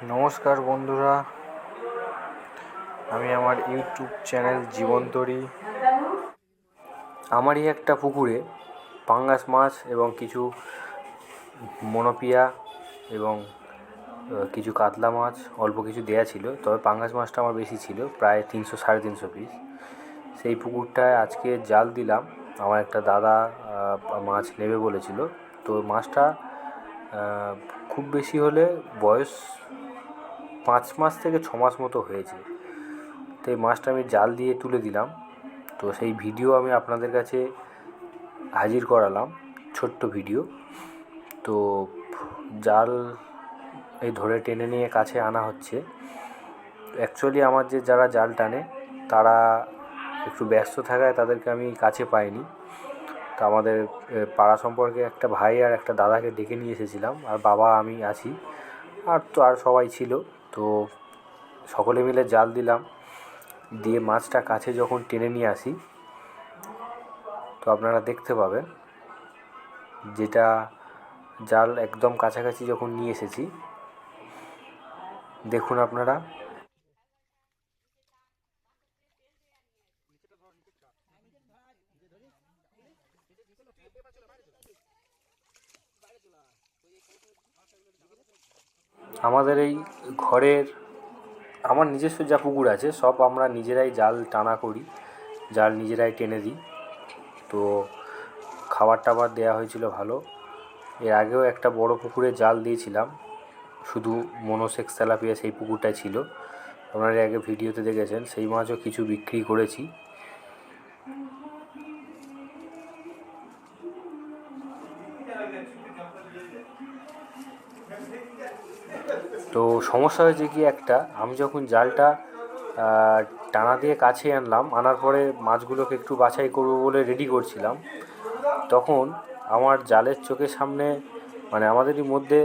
নমস্কার বন্ধুরা, আমি আমার ইউটিউব চ্যানেল জীবনতরী আমারই একটা পুকুরে পাঙ্গাস মাছ এবং কিছু মনোপিয়া এবং কিছু কাতলা মাছ অল্প কিছু দেয়া ছিল। তবে পাঙ্গাস মাছটা আমার বেশি ছিল, প্রায় 300-350 পিস। সেই পুকুরটায় আজকে জাল দিলাম। আমার একটা দাদা মাছ নেবে বলেছিল। তো মাছটা খুব বেশি হলে বয়স 5 মাস থেকে 6 মাস মতো হয়েছে। তো এই মাছটা আমি জাল দিয়ে তুলে দিলাম। তো সেই ভিডিও আমি আপনাদের কাছে হাজির করালাম, ছোট্ট ভিডিও। তো জাল এই ধরে টেনে নিয়ে কাছে আনা হচ্ছে। অ্যাকচুয়ালি আমার যারা জাল টানে তারা একটু ব্যস্ত থাকায় তাদেরকে আমি কাছে পাইনি। তো আমাদের পাড়া সম্পর্কে একটা ভাই আর একটা দাদাকে ডেকে নিয়ে এসেছিলাম, আর বাবা আমি আছি, আর সবাই ছিল। তো সকলে মিলে জাল দিলাম, দিয়ে মাছটা কাছে যখন টেনে নিয়ে আসি, তো আপনারা দেখতে পাবেন যেটা জাল একদম কাছাকাছি যখন নিয়ে এসেছি, দেখুন আপনারা। আমাদের এই ঘরের আমার নিজস্ব যা পুকুর আছে সব আমরা নিজেরাই জাল টানা করি, জাল নিজেরাই টেনে দিই। তো খাবার টাবার দেওয়া হয়েছিল ভালো। এর আগেও একটা বড় পুকুরে জাল দিয়েছিলাম, শুধু মনোসেক্স তেলাপিয়া সেই পুকুরটাই ছিল, আপনারা আগে ভিডিওতে দেখেছেন। সেই মাছও কিছু বিক্রি করেছি। তো সমস্যা হয়েছে কি, একটা আমি যখন জালটা টানা দিয়ে কাছে আনার পরে মাছগুলোকে একটু বাছাই করব বলে রেডি করছিলাম, তখন আমার জালের চোখের সামনে, মানে আমাদেরই মধ্যে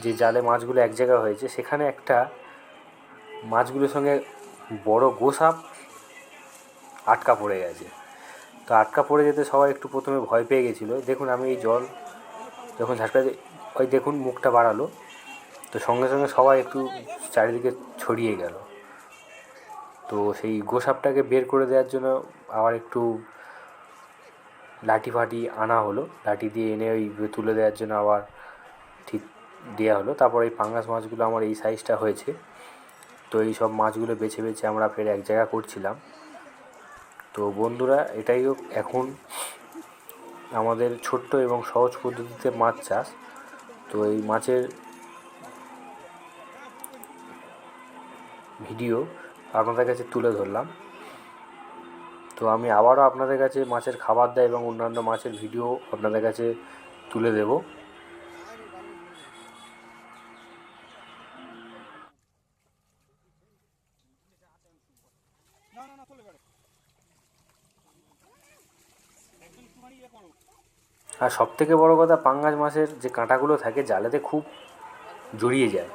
যে জালে মাছগুলো এক জায়গায় হয়েছে, সেখানে একটা মাছগুলোর সঙ্গে বড় গোসাপ আটকা পড়ে গেছে। তো আটকা পড়ে যেতে সবাই একটু প্রথমে ভয় পেয়ে গেছিলো। দেখুন আমি এই জল যখন ঝাঁটকা, ওই দেখুন মুখটা বাড়ালো, তো সঙ্গে সঙ্গে সবাই একটু চারিদিকে ছড়িয়ে গেল। তো সেই গোসাপটাকে বের করে দেওয়ার জন্য আবার একটু লাঠি ফাটি আনা হলো, লাঠি দিয়ে এনে ওই তুলে দেওয়ার জন্য আবার ঠিক দেওয়া হলো। তারপর এই পাঙ্গাস মাছগুলো আমার এই সাইজটা হয়েছে। তো এই সব মাছগুলো বেছে বেছে আমরা ফের এক জায়গা করছিলাম। তো বন্ধুরা, এটাই হোক এখন আমাদের ছোট্ট এবং সহজ পদ্ধতিতে মাছ চাষ। তো এই মাছের ভিডিও আপনাদের কাছে তুলে ধরলাম। তো আমি আবারও আপনাদের কাছে মাছের খাবার দেয় এবং অন্যান্য মাছের ভিডিও আপনাদের কাছে তুলে দেব। আর সবথেকে বড় কথা, পাঙ্গাস মাছের যে কাঁটাগুলো থাকে জালেতে খুব জড়িয়ে যায়,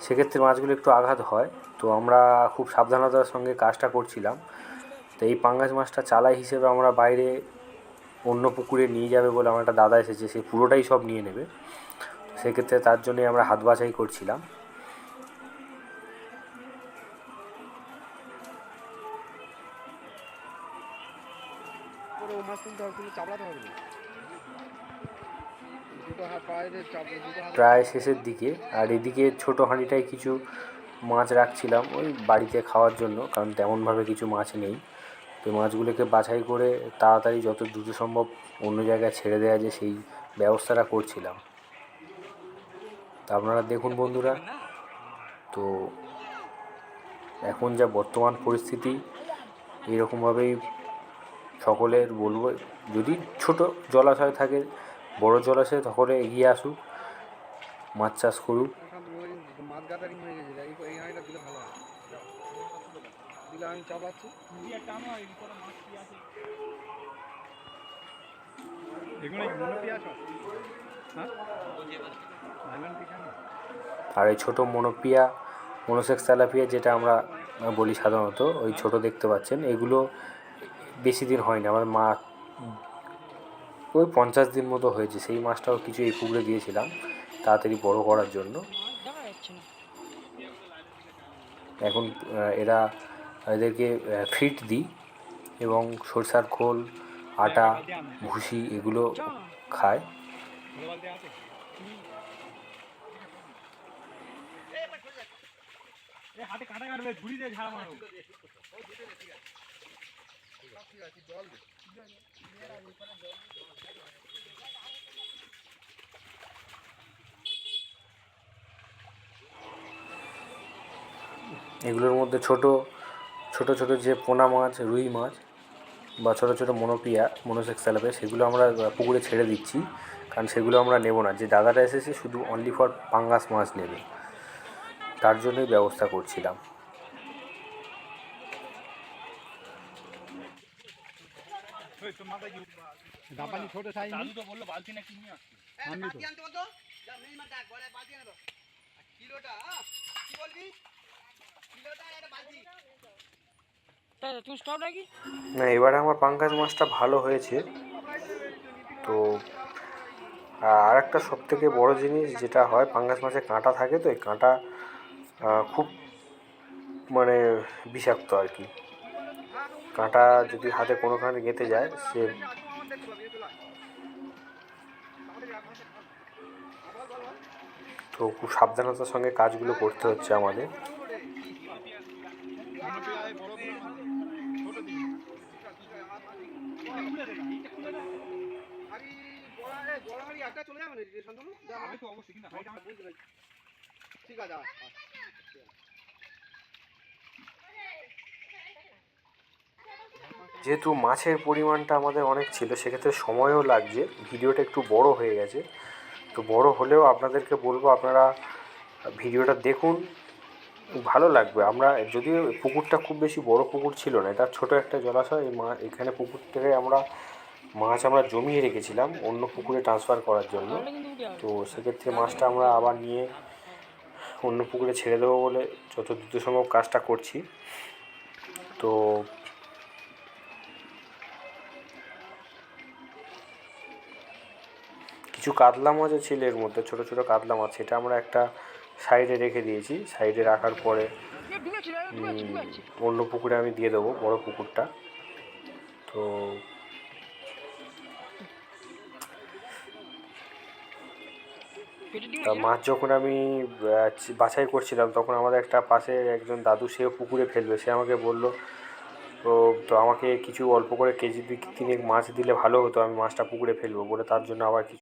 সেক্ষেত্রে মাছগুলো একটু আঘাত হয়। তো আমরা খুব সাবধানতার সঙ্গে কাজটা করছিলাম। তো এই পাঙ্গাস মাছটা চালাই হিসেবে আমরা বাইরে অন্য পুকুরে নিয়ে যাবে বলে আমার একটা দাদা এসেছে, সে পুরোটাই সব নিয়ে নেবে। সেক্ষেত্রে তার জন্যই আমরা হাত বাছাই করছিলাম। প্রায় শেষের দিকে, আর এদিকে ছোটো হাঁড়িটায় কিছু মাছ রাখছিলাম ওই বাড়িতে খাওয়ার জন্য, কারণ তেমনভাবে কিছু মাছ নেই। তো মাছগুলোকে বাছাই করে তাড়াতাড়ি যত দ্রুত সম্ভব অন্য জায়গায় ছেড়ে দেওয়া যায় সেই ব্যবস্থাটা করছিলাম। তা আপনারা দেখুন বন্ধুরা, তো এখন যা বর্তমান পরিস্থিতি, এরকমভাবেই সকলের বলবো, যদি ছোট জলাশয় থাকে, বড় জলাশয় সকলে এগিয়ে আসুক, মাছ চাষ করুক। আর এই ছোটো মনোসেক্স তেলাপিয়া যেটা আমরা বলি সাধারণত, ওই ছোট দেখতে পাচ্ছেন, এগুলো বেশি দিন হয়নি, আমার মা ওই 50 দিন মতো হয়েছে। সেই মাছটাও কিছু এই পুকুরে দিয়েছিলাম তাড়াতাড়ি বড় করার জন্য। এখন এদেরকে ফিড দিই এবং সরষার খোল, আটা, ভুসি এগুলো খায়। এগুলোর মধ্যে ছোট ছোট যে পোনা মাছ, রুই মাছ বা ছোটো ছোটো মনোসেক্স স্যালাপে সেগুলো আমরা পুকুরে ছেড়ে দিচ্ছি, কারণ সেগুলো আমরা নেব না। যে দাদাটা এসেছে শুধু অনলি ফর পাঙ্গাস মাছ নেবে, তার জন্যই ব্যবস্থা করছিলাম। না, এবারে আমার পাঙ্গাস মাছটা ভালো হয়েছে। তো আর একটা সবথেকে বড় জিনিস যেটা হয়, পাঙ্গাস মাছে কাঁটা থাকে, তো এই কাঁটা খুব মানে বিষাক্ত আর কি। কাঁটা যদি হাতে কোনোখানে গেঁথে যায়, সে তো খুব সাবধানতার সঙ্গে কাজগুলো করতে হচ্ছে আমাদের। যেহেতু মাছের পরিমাণটা আমাদের অনেক ছিল, সেক্ষেত্রে সময়ও লাগছে, ভিডিওটা একটু বড় হয়ে গেছে। তো বড় হলেও আপনাদেরকে বলবো, আপনারা ভিডিওটা দেখুন, ভালো লাগবে। আমরা যদিও পুকুরটা খুব বেশি বড় পুকুর ছিল না, এটা ছোট একটা জলাশয়। এখানে পুকুর থেকে মাছ আমরা জমিয়ে রেখেছিলাম অন্য পুকুরে ট্রান্সফার করার জন্য। তো সেক্ষেত্রে মাছটা আমরা আবার নিয়ে অন্য পুকুরে ছেড়ে দেবো বলে যত দ্রুত সম্ভব কাজটা করছি। তো কিছু কাতলা মাছও ছিল এর মধ্যে, ছোটো ছোটো কাতলা মাছ, সেটা আমরা একটা সাইডে রেখে দিয়েছি। সাইডে রাখার পরে অন্য পুকুরে আমি দিয়ে দেবো, বড় পুকুরটা। তো মাছ যখন আমি বাছাই করছিলাম, তখন আমাদের একটা পাশে একজন দাদু, সেও পুকুরে ফেলবে, সে আমাকে বললো, তো আমাকে কিছু অল্প করে কেজি 2-3 মাছ দিলে ভালো হতো, আমি মাছটা পুকুরে ফেলবো বলে, তার জন্য আবার কিছু